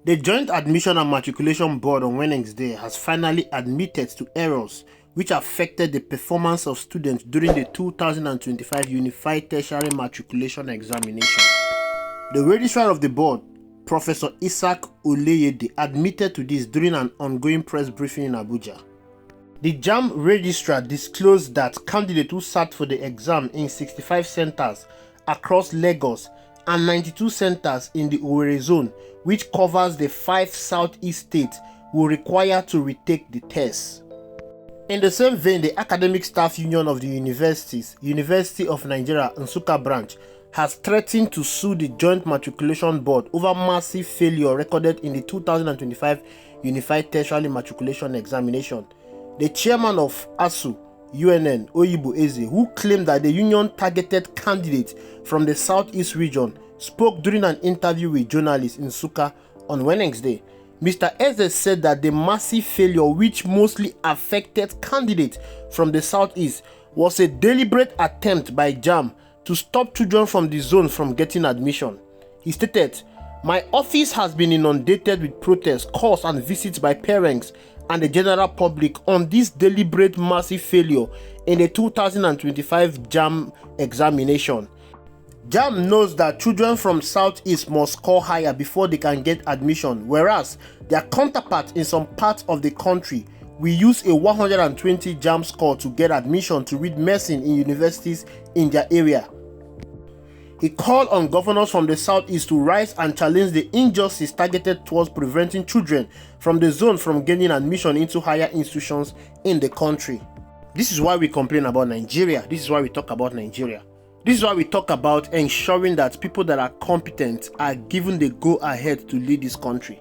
The Joint Admission and Matriculation Board on Wednesday has finally admitted to errors which affected the performance of students during the 2025 Unified Tertiary Matriculation Examination. The registrar of the board, Professor Isaac Oleyede, admitted to this during an ongoing press briefing in Abuja. The JAMB registrar disclosed that candidates who sat for the exam in 65 centers across Lagos and 92 centers in the Owerri zone, which covers the 5 southeast states, will require to retake the test. In the same vein, the Academic Staff Union of the University of Nigeria Nsukka branch, has threatened to sue the Joint Matriculation Board over massive failure recorded in the 2025 Unified Tertiary Matriculation Examination. The chairman of ASUU, UNN, Oyibo Eze, who claimed that the union targeted candidates from the southeast region, spoke during an interview with journalists in Nsukka on Wednesday. Mr. Eze said that the massive failure, which mostly affected candidates from the southeast, was a deliberate attempt by JAMB to stop children from the zone from getting admission. He stated, "My office has been inundated with protests, calls and visits by parents and the general public on this deliberate massive failure in the 2025 JAMB examination. JAMB knows that children from Southeast must score higher before they can get admission, whereas their counterparts in some parts of the country will use a 120 JAMB score to get admission to read medicine in universities in their area." He called on governors from the southeast to rise and challenge the injustice targeted towards preventing children from the zone from gaining admission into higher institutions in the country. This is why we complain about Nigeria. This is why we talk about Nigeria. This is why we talk about ensuring that people that are competent are given the go-ahead to lead this country.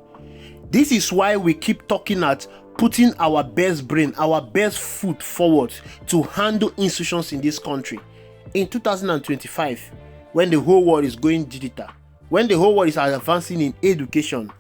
This is why we keep talking at putting our best brain, our best foot forward to handle institutions in this country. In 2025, when the whole world is going digital, when the whole world is advancing in education,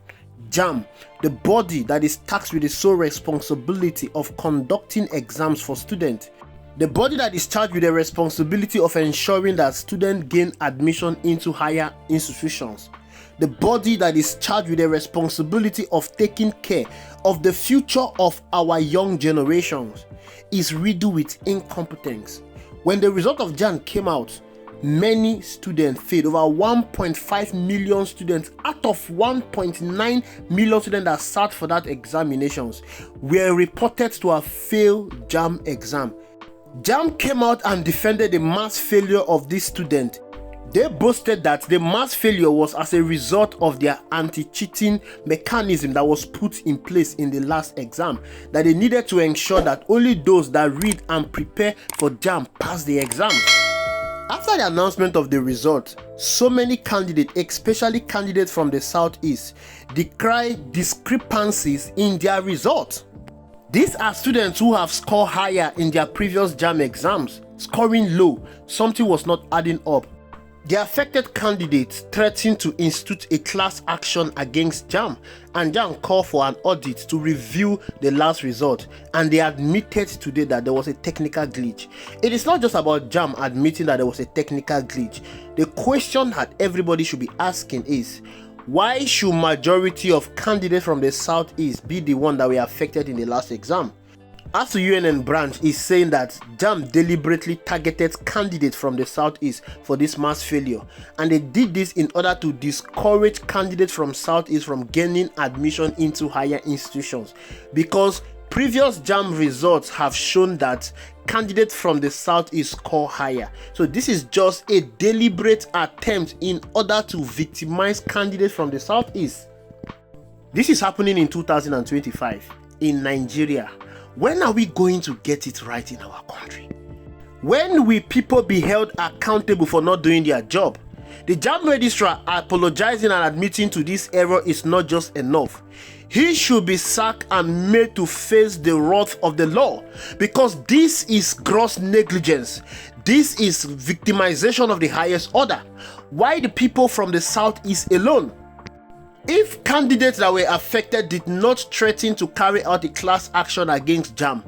JAMB, the body that is tasked with the sole responsibility of conducting exams for students, the body that is charged with the responsibility of ensuring that students gain admission into higher institutions, the body that is charged with the responsibility of taking care of the future of our young generations, is riddled with incompetence. When the result of JAMB came out, many students failed. Over 1.5 million students out of 1.9 million students that sat for that examinations were reported to have failed JAMB exam. JAMB came out and defended the mass failure of this student. They boasted that the mass failure was as a result of their anti-cheating mechanism that was put in place in the last exam, that they needed to ensure that only those that read and prepare for JAMB pass the exam. After the announcement of the result, so many candidates, especially candidates from the southeast, decried discrepancies in their results. These are students who have scored higher in their previous JAMB exams, scoring low. Something was not adding up. The affected candidates threatened to institute a class action against JAMB, and JAMB called for an audit to review the last result, and they admitted today that there was a technical glitch. It is not just about JAMB admitting that there was a technical glitch. The question that everybody should be asking is, why should majority of candidates from the southeast be the one that were affected in the last exam? ASUU UNN branch is saying that JAMB deliberately targeted candidates from the southeast for this mass failure, and they did this in order to discourage candidates from southeast from gaining admission into higher institutions, because previous JAMB results have shown that candidates from the southeast score higher. So this is just a deliberate attempt in order to victimize candidates from the southeast. This is happening in 2025 in Nigeria. When are we going to get it right in our country? When will people be held accountable for not doing their job? The JAMB registrar apologizing and admitting to this error is not just enough. He should be sacked and made to face the wrath of the law, because this is gross negligence. This is victimization of the highest order. Why the people from the southeast alone? If candidates that were affected did not threaten to carry out a class action against JAMB,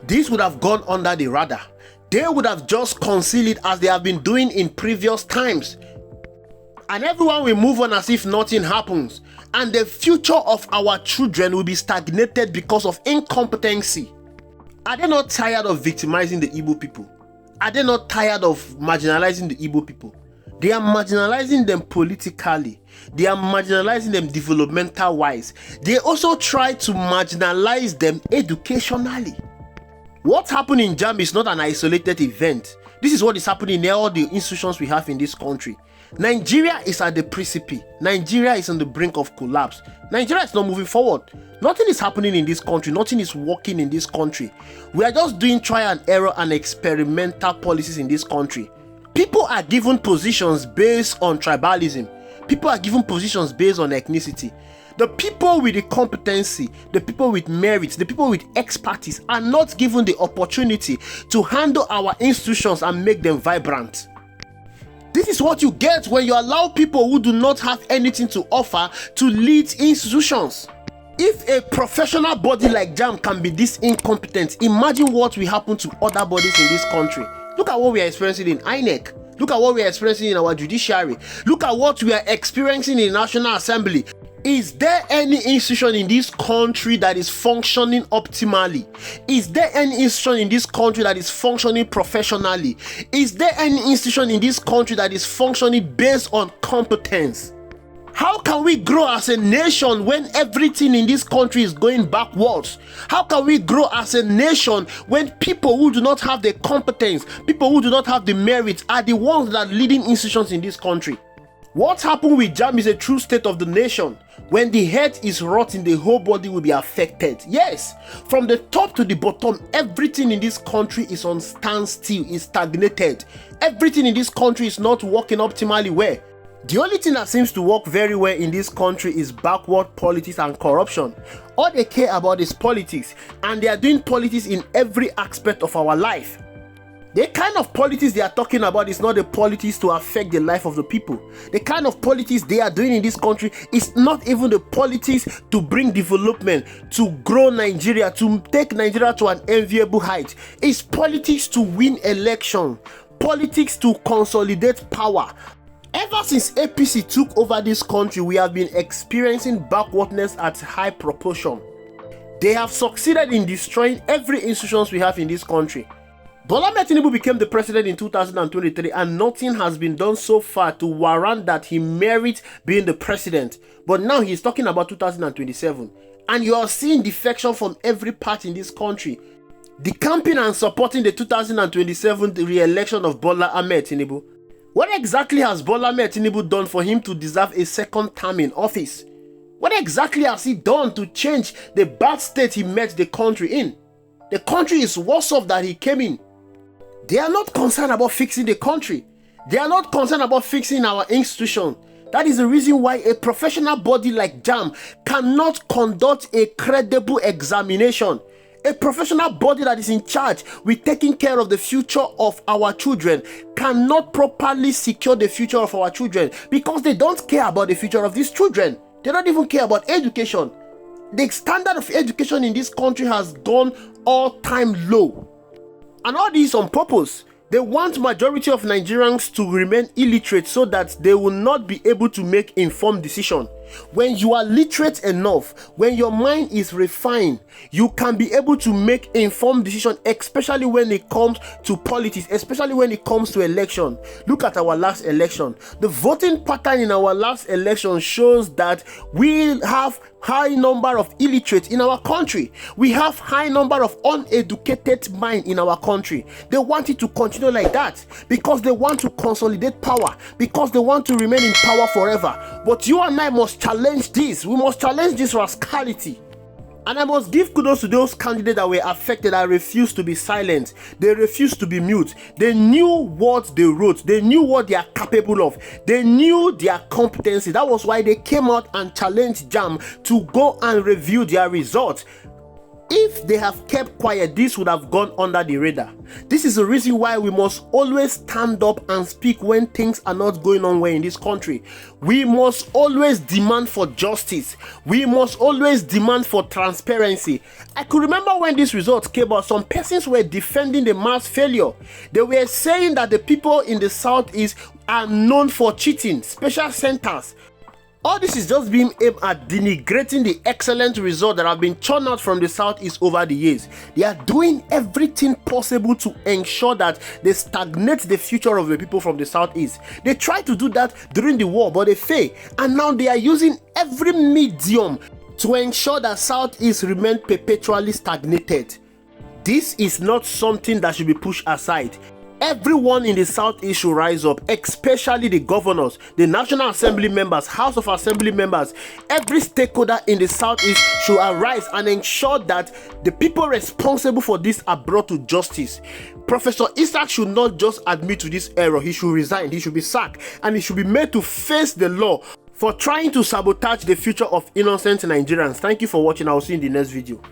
this would have gone under the radar. They would have just concealed it as they have been doing in previous times. And everyone will move on as if nothing happens. and the future of our children will be stagnated because of incompetency. Are they not tired of victimizing the Igbo people? Are they not tired of marginalizing the Igbo people? They are marginalizing them politically. They are marginalizing them developmental wise. They also try to marginalize them educationally. What happened in JAMB is not an isolated event. This is what is happening in all the institutions we have in this country. Nigeria is at the precipice. Nigeria is on the brink of collapse. Nigeria is not moving forward. Nothing is happening in this country. Nothing is working in this country. We are just doing trial and error and experimental policies in this country. People are given positions based on tribalism. People are given positions based on ethnicity. The people with the competency, the people with merits, the people with expertise are not given the opportunity to handle our institutions and make them vibrant. This is what you get when you allow people who do not have anything to offer to lead institutions. If a professional body like JAMB can be this incompetent, imagine what will happen to other bodies in this country. Look at what we are experiencing in INEC. Look at what we are experiencing in our judiciary. Look at what we are experiencing in the National Assembly. Is there any institution in this country that is functioning optimally? Is there any institution in this country that is functioning professionally? Is there any institution in this country that is functioning based on competence? How can we grow as a nation when everything in this country is going backwards? How can we grow as a nation when people who do not have the competence, people who do not have the merit are the ones that are leading institutions in this country? What happened with JAMB is a true state of the nation. When the head is rotten, the whole body will be affected. Yes, from the top to the bottom, everything in this country is on standstill, is stagnated. Everything in this country is not working optimally well. The only thing that seems to work very well in this country is backward politics and corruption. All they care about is politics, and they are doing politics in every aspect of our life. The kind of politics they are talking about is not the politics to affect the life of the people. The kind of politics they are doing in this country is not even the politics to bring development, to grow Nigeria, to take Nigeria to an enviable height. It's politics to win election, politics to consolidate power. Ever since APC took over this country, we have been experiencing backwardness at high proportion. They have succeeded in destroying every institution we have in this country. Bola Ahmed Tinubu became the president in 2023 and nothing has been done so far to warrant that he merits being the president. But now he's talking about 2027 and you are seeing defection from every part in this country. Decamping and supporting the 2027 re-election of Bola Ahmed Tinubu. What exactly has Bola Ahmed Tinubu done for him to deserve a second term in office? What exactly has he done to change the bad state he met the country in? The country is worse off than he came in. They are not concerned about fixing the country. They are not concerned about fixing our institution. That is the reason why a professional body like JAMB cannot conduct a credible examination. A professional body that is in charge with taking care of the future of our children cannot properly secure the future of our children because they don't care about the future of these children. They don't even care about education. The standard of education in this country has gone all-time low. And all this on purpose. They want majority of Nigerians to remain illiterate so that they will not be able to make informed decisions. When you are literate enough, when your mind is refined, you can be able to make informed decisions, especially when it comes to politics, especially when it comes to election. Look at our last election. The voting pattern in our last election shows that we have high number of illiterates in our country. We have high number of uneducated mind in our country. They want it to continue like that because they want to consolidate power, because they want to remain in power forever. But you and I must challenge this. We must challenge this rascality. And I must give kudos to those candidates that were affected and refused to be silent. They refused to be mute. They knew what they wrote. They knew what they are capable of. They knew their competency. That was why they came out and challenged JAMB to go and review their results. If they have kept quiet, this would have gone under the radar. This is the reason why we must always stand up and speak when things are not going on well in this country. We must always demand for justice. We must always demand for transparency. I could remember when these results came out, some persons were defending the mass failure. They were saying that the people in the southeast are known for cheating, special centers. All this is just being aimed at denigrating the excellent results that have been churned out from the Southeast over the years. They are doing everything possible to ensure that they stagnate the future of the people from the Southeast. They tried to do that during the war, but they failed. And now they are using every medium to ensure that Southeast remain perpetually stagnated. This is not something that should be pushed aside. Everyone in the Southeast should rise up, especially the governors, the National Assembly members, House of Assembly members. Every stakeholder in the Southeast should arise and ensure that the people responsible for this are brought to justice. Professor Isaac should not just admit to this error, he should resign, he should be sacked, and he should be made to face the law for trying to sabotage the future of innocent Nigerians. Thank you for watching. I will see you in the next video.